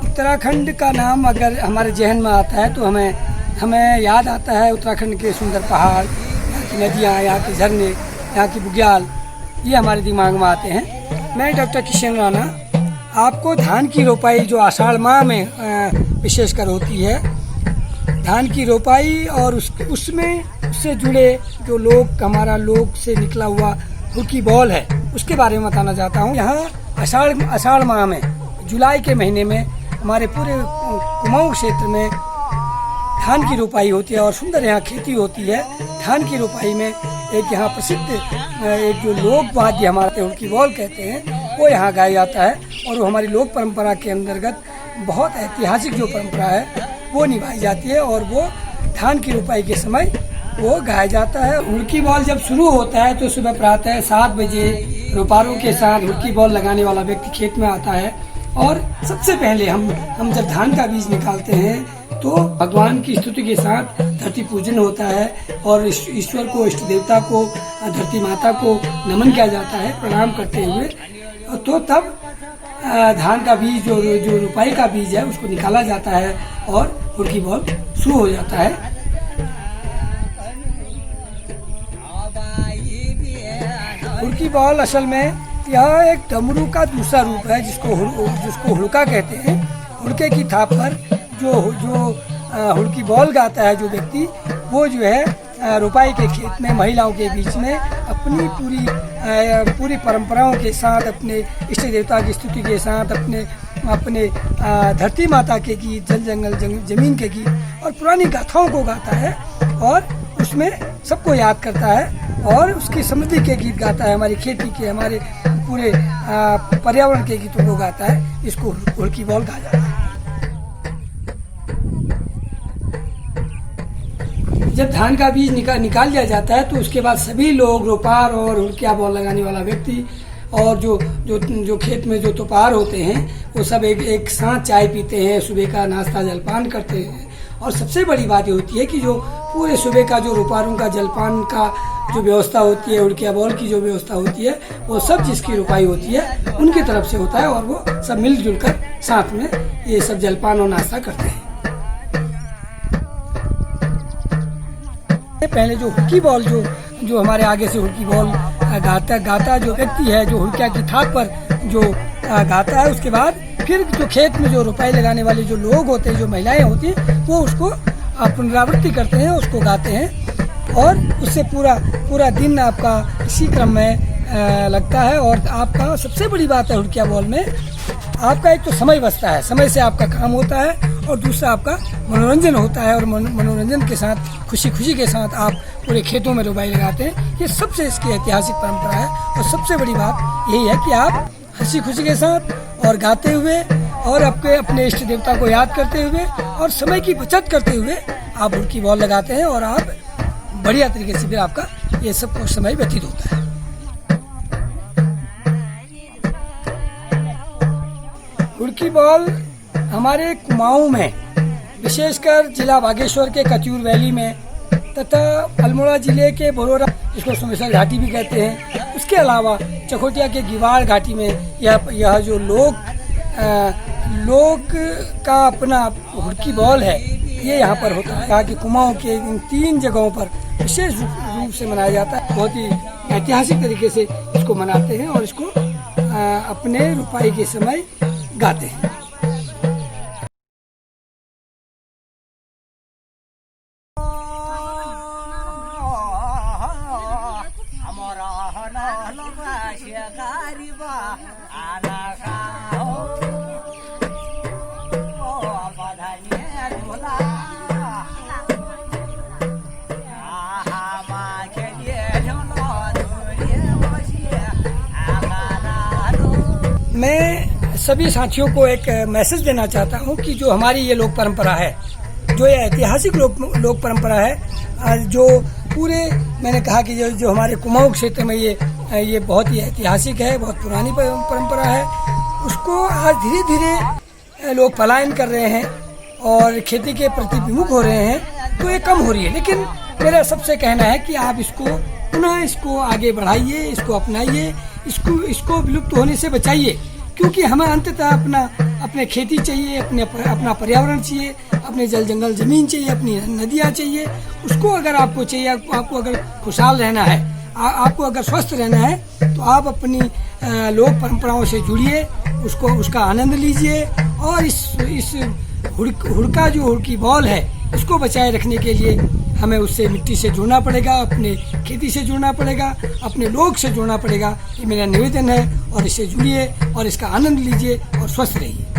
उत्तराखंड का नाम अगर हमारे जहन में आता है तो हमें याद आता है उत्तराखंड के सुंदर पहाड़, यहाँ की नदियाँ, यहाँ के झरने, यहाँ की बुग्याल, ये हमारे दिमाग में आते हैं। मैं डॉक्टर किशन राणा आपको धान की रोपाई जो आषाढ़ माह में विशेषकर होती है, धान की रोपाई और उससे जुड़े जो हमारा लोक से निकला हुआ हुड़की बॉल है, उसके बारे में बताना चाहता हूँ। यहाँ आषाढ़ माह में, जुलाई के महीने में हमारे पूरे कुमाऊं क्षेत्र में धान की रोपाई होती है और सुंदर यहाँ खेती होती है। धान की रोपाई में एक यहाँ प्रसिद्ध एक जो लोक वाद्य हमारे हुड़की बॉल कहते हैं, वो यहाँ गाया जाता है और वो हमारी लोक परंपरा के अंतर्गत बहुत ऐतिहासिक जो परंपरा है वो निभाई जाती है और वो धान की रोपाई के समय वो गाया जाता है। हुड़की बॉल जब शुरू होता है तो सुबह प्रातः 7 बजे रोपारों के साथ हुड़की बॉल लगाने वाला व्यक्ति खेत में आता है और सबसे पहले हम जब धान का बीज निकालते हैं तो भगवान की स्तुति के साथ धरती पूजन होता है और ईश्वर को, इष्ट देवता को, धरती माता को नमन किया जाता है प्रणाम करते हुए। तो तब धान का बीज जो रोपाई का बीज है उसको निकाला जाता है और हुड़की बॉल शुरू हो जाता है। हुड़की बॉल असल में यह एक डमरू का दूसरा रूप है जिसको हुड़का कहते हैं। हुड़के की थाप पर जो हुड़की बॉल गाता है जो व्यक्ति, वो जो है रोपाई के खेत में महिलाओं के बीच में अपनी पूरी परंपराओं के साथ, अपने इष्ट देवता की स्तुति के साथ, अपने धरती माता के गीत, जल जंगल जमीन के गीत और पुरानी गाथाओं को गाता है और उसमें सबको याद करता है और उसकी समृद्धि के गीत गाता है, हमारी खेती के, हमारे पूरे पर्यावरण के गीतों को गाता है। इसको हुड़की बॉल कहा जाता है। जब धान का बीज निकाल लिया जाता है तो उसके बाद सभी लोग, रोपार और हुड़किया बॉल लगाने वाला व्यक्ति और जो खेत में जो तोपार होते हैं वो सब एक साथ चाय पीते हैं, सुबह का नाश्ता जलपान करते हैं। और सबसे बड़ी बात ये होती है कि जो पूरे सुबह का जो रोपारों का जलपान का जो व्यवस्था होती है, हुड़किया बॉल की जो व्यवस्था होती है, वो सब जिसकी रोपाई होती है उनकी तरफ से होता है और वो सब मिलजुल कर साथ में ये सब जलपान और नाश्ता करते हैं। पहले जो हुड़की बॉल जो हमारे आगे से हुड़की बॉल गाता जो व्यक्ति है, जो हुड़किया की थाप पर जो गाता है, उसके बाद फिर जो खेत में जो रोपाई लगाने वाले जो लोग होते हैं, जो महिलाएं होती हैं, वो उसको पुनरावृत्ति करते हैं, उसको गाते हैं और उससे पूरा दिन आपका इसी क्रम में लगता है। और आपका सबसे बड़ी बात है हुड़किया बॉल में, आपका एक तो समय बचता है, समय से आपका काम होता है और दूसरा आपका मनोरंजन होता है और मनोरंजन के साथ खुशी के साथ आप पूरे खेतों में रोपाई लगाते हैं। ये सबसे इसकी ऐतिहासिक परंपरा है और सबसे बड़ी बात यही है कि आप हंसी खुशी के साथ और गाते हुए और अपने इष्ट देवता को याद करते हुए और समय की बचत करते हुए आप हुड़की बॉल लगाते हैं और आप बढ़िया तरीके से फिर आपका ये सब कुछ समय व्यतीत होता है। हुड़की बॉल हमारे कुमाऊं में, विशेषकर जिला बागेश्वर के कचूर वैली में तथा अल्मोड़ा जिले के बरोरा, जिसको सोमेश्वर घाटी भी कहते हैं, उसके अलावा चकोटिया के गिवाड़ घाटी में यह जो लोक का अपना हुड़की बॉल है, ये यहाँ पर होता है। यहाँ के कुमाऊं के इन 3 जगहों पर विशेष रूप से मनाया जाता है। बहुत ही ऐतिहासिक तरीके से इसको मनाते हैं और इसको अपने रोपाई के समय गाते हैं। मैं सभी साथियों को एक मैसेज देना चाहता हूं कि जो हमारी ये लोक परंपरा है, जो ये ऐतिहासिक लोक परंपरा है, जो पूरे मैंने कहा कि जो हमारे कुमाऊं क्षेत्र में ये बहुत ही ऐतिहासिक है, बहुत पुरानी परंपरा है, उसको आज धीरे धीरे लोग पलायन कर रहे हैं और खेती के प्रति विमुख हो रहे हैं, तो ये कम हो रही है। लेकिन मेरा सबसे कहना है कि आप इसको पुनः आगे बढ़ाइए, इसको अपनाइए, इसको विलुप्त होने से बचाइए, क्योंकि हमें अंततः अपने खेती चाहिए, अपना पर्यावरण चाहिए, अपने जल जंगल ज़मीन चाहिए, अपनी नदियाँ चाहिए। उसको अगर आपको चाहिए, आपको अगर खुशहाल रहना है, आपको अगर स्वस्थ रहना है, तो आप अपनी लोक परंपराओं से जुड़िए, उसका आनंद लीजिए। और इस हुड़की बॉल है, इसको बचाए रखने के लिए हमें उससे मिट्टी से जुड़ना पड़ेगा, अपने खेती से जुड़ना पड़ेगा, अपने लोग से जुड़ना पड़ेगा। ये मेरा निवेदन है, और इससे जुड़िए और इसका आनंद लीजिए और स्वस्थ रहिए।